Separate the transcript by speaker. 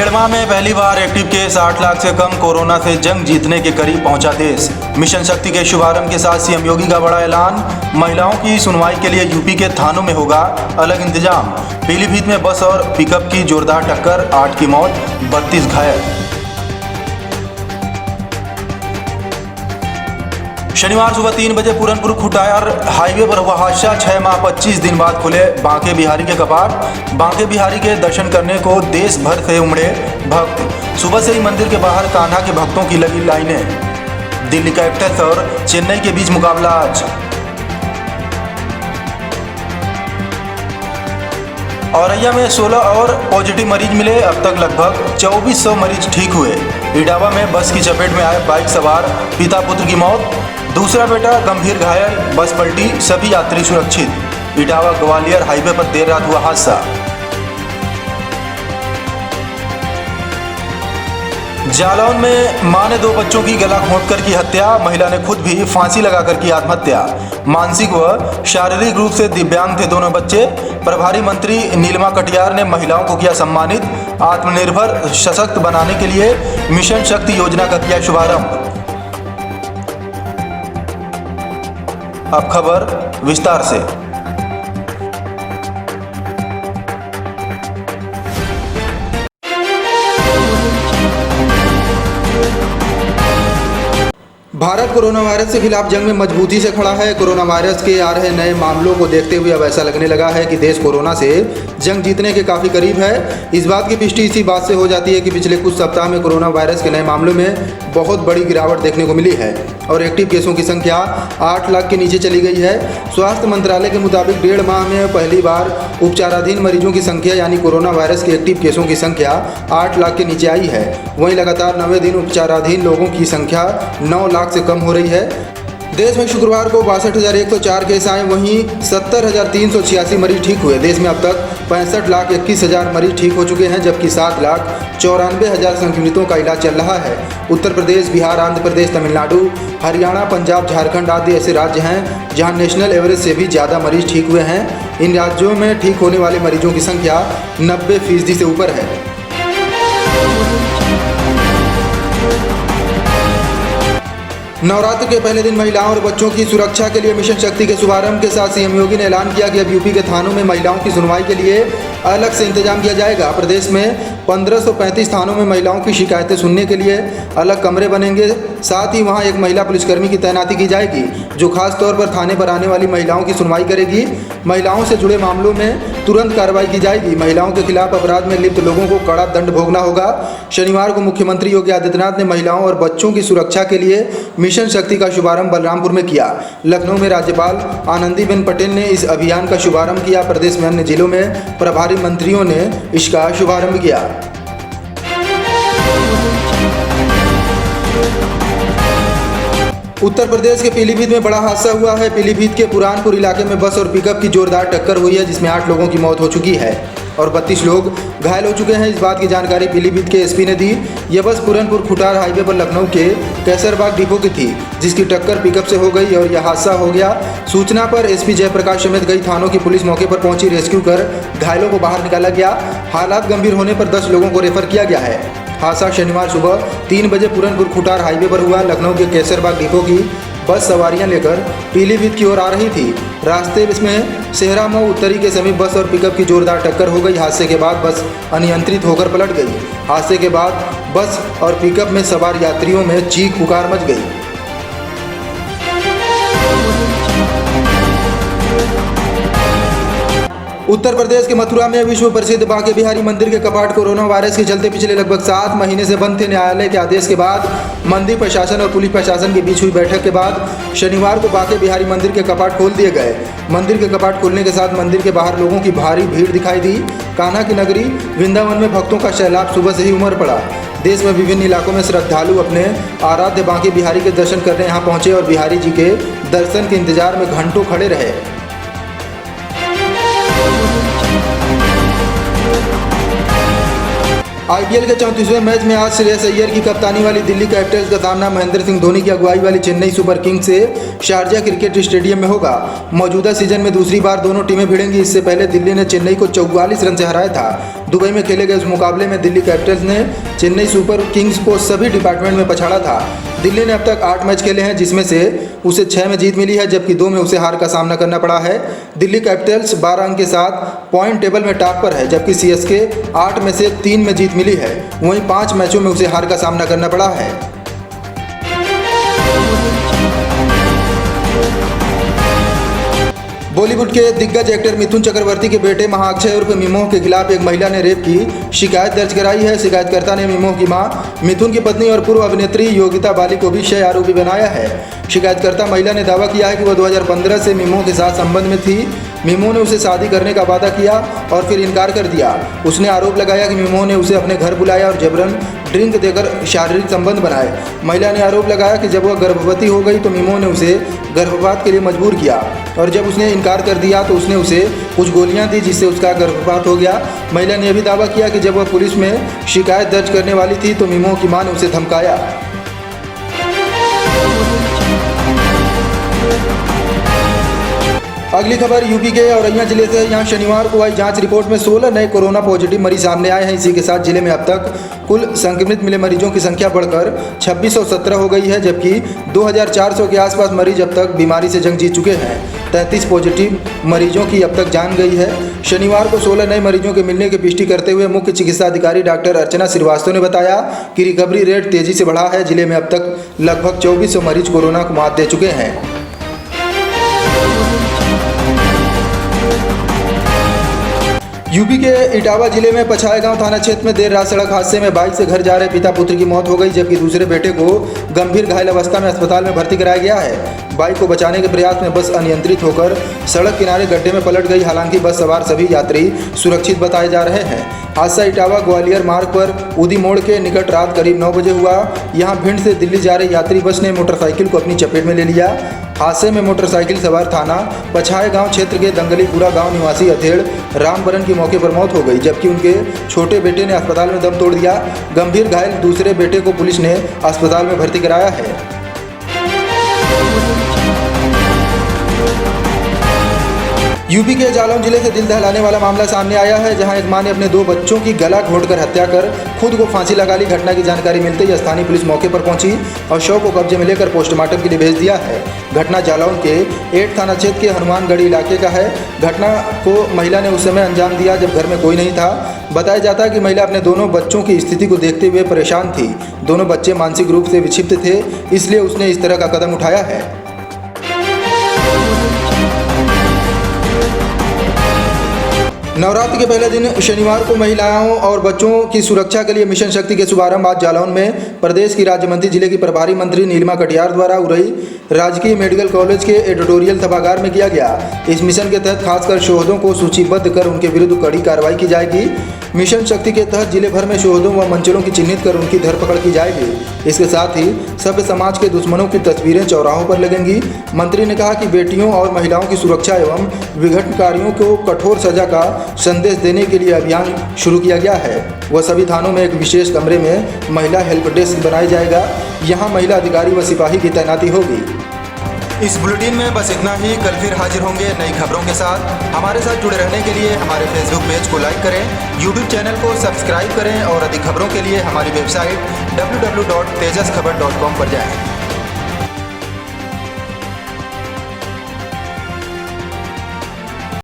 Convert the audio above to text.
Speaker 1: डेढ़ माह में पहली बार एक्टिव केस 8 लाख से कम, कोरोना से जंग जीतने के करीब पहुंचा देश। मिशन शक्ति के शुभारंभ के साथ सीएम योगी का बड़ा ऐलान, महिलाओं की सुनवाई के लिए यूपी के थानों में होगा अलग इंतजाम। पीलीभीत में बस और पिकअप की जोरदार टक्कर, 8 की मौत, 32 घायल। शनिवार सुबह 3 बजे पूरनपुर खुटार हाईवे पर हुआ हादसा। 6 माह 25 दिन बाद खुले बांके बिहारी के कपाट। बांके बिहारी के दर्शन करने को देश भर से उमड़े भक्त। सुबह से ही मंदिर के बाहर कान्हा के भक्तों की लगी लाइनें। दिल्ली कैपिटल्स और चेन्नई के बीच मुकाबला आज। औरैया में 16 और पॉजिटिव मरीज मिले। अब तक लगभग 2400 मरीज ठीक हुए। इटावा में बस की चपेट में आए बाइक सवार पिता पुत्र की मौत, दूसरा बेटा गंभीर घायल, बस पलटी, सभी यात्री सुरक्षित। इटावा ग्वालियर हाईवे पर देर रात हुआ हादसा। जालौन में मां ने 2 बच्चों की गला घोंटकर की हत्या। महिला ने खुद भी फांसी लगाकर की आत्महत्या। मानसिक व शारीरिक रूप से दिव्यांग थे दोनों बच्चे। प्रभारी मंत्री नीलिमा कटियार ने महिलाओं को किया सम्मानित। आत्मनिर्भर सशक्त बनाने के लिए मिशन शक्ति योजना का किया शुभारंभ। अब खबर विस्तार से। भारत कोरोना वायरस के खिलाफ जंग में मजबूती से खड़ा है। कोरोना वायरस के आ रहे नए मामलों को देखते हुए अब ऐसा लगने लगा है कि देश कोरोना से जंग जीतने के काफ़ी करीब है। इस बात की पुष्टि इसी बात से हो जाती है कि पिछले कुछ सप्ताह में कोरोना वायरस के नए मामलों में बहुत बड़ी गिरावट देखने को मिली है और एक्टिव केसों की संख्या 8 लाख के नीचे चली गई है। स्वास्थ्य मंत्रालय के मुताबिक 1.5 माह में पहली बार उपचाराधीन मरीजों की संख्या यानी कोरोना वायरस के एक्टिव केसों की संख्या 8 लाख के नीचे आई है। वहीं लगातार 9वें दिन उपचाराधीन लोगों की संख्या 9 लाख से कम हो रही है। देश में शुक्रवार को 62,104 केस आए, वहीं 70,386 मरीज ठीक हुए। देश में अब तक 65,21,000 मरीज ठीक हो चुके हैं, जबकि 7,94,000 संक्रमितों का इलाज चल रहा है। उत्तर प्रदेश, बिहार, आंध्र प्रदेश, तमिलनाडु, हरियाणा, पंजाब, झारखंड आदि ऐसे राज्य हैं जहां नेशनल एवरेज से भी ज़्यादा मरीज ठीक हुए हैं। इन राज्यों में ठीक होने वाले मरीजों की संख्या 90% से ऊपर है। नवरात्र के पहले दिन महिलाओं और बच्चों की सुरक्षा के लिए मिशन शक्ति के शुभारंभ के साथ सीएम योगी ने ऐलान किया कि अब यूपी के थानों में महिलाओं की सुनवाई के लिए अलग से इंतजाम किया जाएगा। प्रदेश में 1535 थानों में महिलाओं की शिकायतें सुनने के लिए अलग कमरे बनेंगे। साथ ही वहां एक महिला पुलिसकर्मी की तैनाती की जाएगी जो खास तौर पर थाने पर आने वाली महिलाओं की सुनवाई करेगी। महिलाओं से जुड़े मामलों में तुरंत कार्रवाई की जाएगी। महिलाओं के खिलाफ अपराध में लिप्त लोगों को कड़ा दंड भोगना होगा। शनिवार को मुख्यमंत्री योगी आदित्यनाथ ने महिलाओं और बच्चों की सुरक्षा के लिए मिशन शक्ति का शुभारंभ बलरामपुर में किया। लखनऊ में राज्यपाल आनंदीबेन पटेल ने इस अभियान का शुभारंभ किया। प्रदेश में अन्य जिलों में प्रभारी मंत्रियों ने इसका शुभारंभ किया। उत्तर प्रदेश के पीलीभीत में बड़ा हादसा हुआ है। पीलीभीत के पुरानपुर इलाके में बस और पिकअप की जोरदार टक्कर हुई है, जिसमें 8 लोगों की मौत हो चुकी है और 32 लोग घायल हो चुके हैं। इस बात की जानकारी पीलीभीत के एसपी ने दी। यह बस पूरनपुर खुटार हाईवे पर लखनऊ के कैसरबाग डिपो की थी, जिसकी टक्कर पिकअप से हो गई और यह हादसा हो गया। सूचना पर एसपी जयप्रकाश समेत कई थानों की पुलिस मौके पर पहुंची। रेस्क्यू कर घायलों को बाहर निकाला गया। हालात गंभीर होने पर 10 लोगों को रेफर किया गया है। हादसा शनिवार सुबह 3 बजे पूरनपुर खुटार हाईवे पर हुआ। लखनऊ के कैसरबाग डिपो की बस सवारियां लेकर पीलीभीत की ओर आ रही थी। रास्ते में सेहरा मऊ उत्तरी के समीप बस और पिकअप की जोरदार टक्कर हो गई। हादसे के बाद बस अनियंत्रित होकर पलट गई। हादसे के बाद बस और पिकअप में सवार यात्रियों में चीख पुकार मच गई। उत्तर प्रदेश के मथुरा में विश्व प्रसिद्ध बांके बिहारी मंदिर के कपाट कोरोना वायरस के चलते पिछले लगभग 7 महीने से बंद थे। न्यायालय के आदेश के बाद मंदिर प्रशासन और पुलिस प्रशासन के बीच हुई बैठक के बाद शनिवार को बांके बिहारी मंदिर के कपाट खोल दिए गए। मंदिर के कपाट खुलने के साथ मंदिर के बाहर लोगों की भारी भीड़ दिखाई दी। कान्हा की नगरी वृंदावन में भक्तों का सैलाब सुबह से ही उमड़ पड़ा। देश में विभिन्न इलाकों में श्रद्धालु अपने आराध्य बांके बिहारी के दर्शन करने यहाँ पहुँचे और बिहारी जी के दर्शन के इंतजार में घंटों खड़े रहे। आईपीएल के 34वें मैच में आज श्रेयस अय्यर की कप्तानी वाली दिल्ली कैपिटल्स का सामना महेंद्र सिंह धोनी की अगुवाई वाली चेन्नई सुपर किंग्स से शारजाह क्रिकेट स्टेडियम में होगा। मौजूदा सीजन में दूसरी बार दोनों टीमें भिड़ेंगी। इससे पहले दिल्ली ने चेन्नई को 44 रन से हराया था। दुबई में खेले गए उस मुकाबले में दिल्ली कैपिटल्स ने चेन्नई सुपर किंग्स को सभी डिपार्टमेंट में पछाड़ा था। दिल्ली ने अब तक 8 मैच खेले हैं, जिसमें से उसे 6 में जीत मिली है, जबकि 2 में उसे हार का सामना करना पड़ा है। दिल्ली कैपिटल्स 12 अंक के साथ पॉइंट टेबल में टॉप पर है, जबकि सीएसके 8 में से 3 में जीत मिली है। वहीं 5 मैचों में उसे हार का सामना करना पड़ा है। बॉलीवुड के दिग्गज एक्टर मिथुन चक्रवर्ती के बेटे महाअक्षय उर्फ मिमोह के खिलाफ एक महिला ने रेप की शिकायत दर्ज कराई है। शिकायतकर्ता ने मिमोह की मां, मिथुन की पत्नी और पूर्व अभिनेत्री योगिता बाली को भी 6 आरोपी बनाया है। शिकायतकर्ता महिला ने दावा किया है कि वह 2015 से मिमोह के साथ संबंध में थी। मिमोह ने उसे शादी करने का वादा किया और फिर इनकार कर दिया। उसने आरोप लगाया कि मिमोह ने उसे अपने घर बुलाया और जबरन ड्रिंक देकर शारीरिक संबंध बनाए। महिला ने आरोप लगाया कि जब वह गर्भवती हो गई तो मिमोह ने उसे गर्भपात के लिए मजबूर किया और जब उसने इनकार कर दिया तो उसने उसे कुछ गोलियां दी, जिससे उसका गर्भपात हो गया। महिला ने यह भी दावा किया कि जब वह पुलिस में शिकायत दर्ज करने वाली थी तो मिमोह की मां ने उसे धमकाया। अगली खबर यूपी के औरैया जिले से। यहाँ शनिवार को आई जांच रिपोर्ट में 16 नए कोरोना पॉजिटिव मरीज सामने आए हैं। इसी के साथ जिले में अब तक कुल संक्रमित मिले मरीजों की संख्या बढ़कर 2617 हो गई है, जबकि 2400 के आसपास मरीज अब तक बीमारी से जंग जीत चुके हैं। 33 पॉजिटिव मरीजों की अब तक जान गई है। शनिवार को 16 नए मरीजों के मिलने की पुष्टि करते हुए मुख्य चिकित्सा अधिकारी डॉक्टर अर्चना श्रीवास्तव ने बताया कि रिकवरी रेट तेजी से बढ़ा है। जिले में अब तक लगभग 2400 मरीज कोरोना को मात दे चुके हैं। यूपी के इटावा जिले में पछाए गांव थाना क्षेत्र में देर रात सड़क हादसे में बाइक से घर जा रहे पिता पुत्र की मौत हो गई, जबकि दूसरे बेटे को गंभीर घायल अवस्था में अस्पताल में भर्ती कराया गया है। बाइक को बचाने के प्रयास में बस अनियंत्रित होकर सड़क किनारे गड्ढे में पलट गई। हालांकि बस सवार सभी यात्री सुरक्षित बताए जा रहे हैं। हादसा इटावा ग्वालियर मार्ग पर उदी मोड़ के निकट रात करीब 9 बजे हुआ। यहां भिंड से दिल्ली जा रही यात्री बस ने मोटरसाइकिल को अपनी चपेट में ले लिया। हादसे में मोटरसाइकिल सवार थाना पछाए गांव क्षेत्र के दंगलीपुरा गांव निवासी अधेड़ रामबरन की मौके पर मौत हो गई, जबकि उनके छोटे बेटे ने अस्पताल में दम तोड़ दिया। गंभीर घायल दूसरे बेटे को पुलिस ने अस्पताल में भर्ती कराया है। यूपी के जालौन जिले से दिल दहलाने वाला मामला सामने आया है, जहां एक मां ने अपने 2 बच्चों की गला घोंटकर हत्या कर खुद को फांसी लगा ली। घटना की जानकारी मिलते ही स्थानीय पुलिस मौके पर पहुंची और शव को कब्जे में लेकर पोस्टमार्टम के लिए भेज दिया है। घटना जालौन के 8 थाना क्षेत्र के हनुमानगढ़ी इलाके का है। घटना को महिला ने उस समय अंजाम दिया जब घर में कोई नहीं था। बताया जाता है कि महिला अपने दोनों बच्चों की स्थिति को देखते हुए परेशान थी। दोनों बच्चे मानसिक रूप से विक्षिप्त थे, इसलिए उसने इस तरह का कदम उठाया है। नवरात्रि के पहले दिन शनिवार को महिलाओं और बच्चों की सुरक्षा के लिए मिशन शक्ति के शुभारंभ आज जालौन में प्रदेश की राज्य मंत्री जिले की प्रभारी मंत्री नीलिमा कटियार द्वारा उरई राजकीय मेडिकल कॉलेज के एडिटोरियल सभागार में किया गया। इस मिशन के तहत खासकर शोधों को सूचीबद्ध कर उनके विरुद्ध कड़ी कार्रवाई की जाएगी। मिशन शक्ति के तहत जिले भर में शोधों व मंचलों की चिन्हित कर उनकी धरपकड़ की जाएगी। इसके साथ ही सभ्य समाज के दुश्मनों की तस्वीरें चौराहों पर लगेंगी। मंत्री ने कहा कि बेटियों और महिलाओं की सुरक्षा एवं विघटनकारियों को कठोर सजा का संदेश देने के लिए अभियान शुरू किया गया है। वह सभी थानों में एक विशेष कमरे में महिला हेल्प डेस्क बनाया जाएगा। यहाँ महिला अधिकारी व सिपाही की तैनाती होगी। इस बुलेटिन में बस इतना ही। कल फिर हाजिर होंगे नई खबरों के साथ। हमारे साथ जुड़े रहने के लिए हमारे फेसबुक पेज को लाइक करें, यूट्यूब चैनल को सब्सक्राइब करें और अधिक खबरों के लिए हमारी वेबसाइट www.tejaskhbar.com पर जाएं।